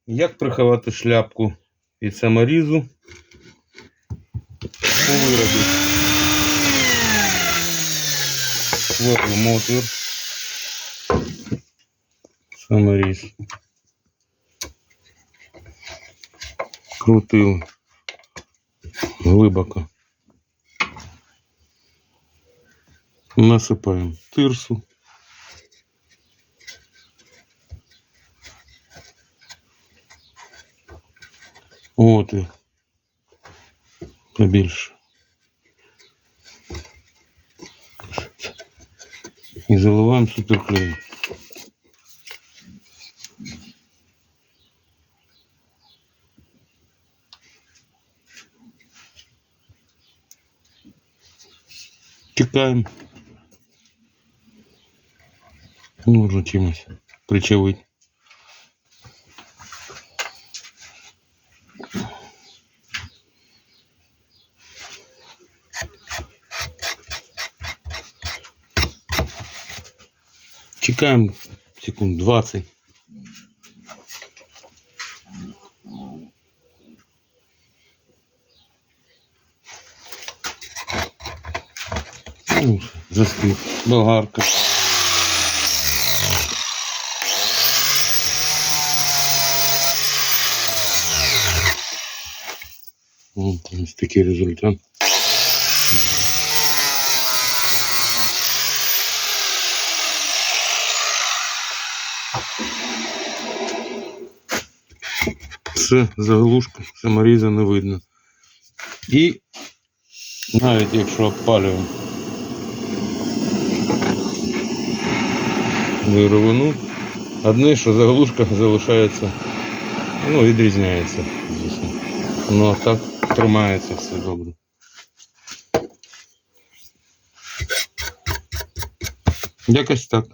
Як приховати шляпку від саморізу у виробі? Створюємо отвір, саморіз, крутили глибоко, насипаємо тирсу. От і побільше. І заливаємо суперклей. Чекаємо. Можна чимось причавити. Чекаємо секунд 20. Застиг. Болгарка. Ось такий результат. Все, заглушка, саморіза не видно. І навіть якщо обпалюємо вировину, одне, що заглушка залишається, відрізняється, звісно. Ну а так тримається все добре. Якось так.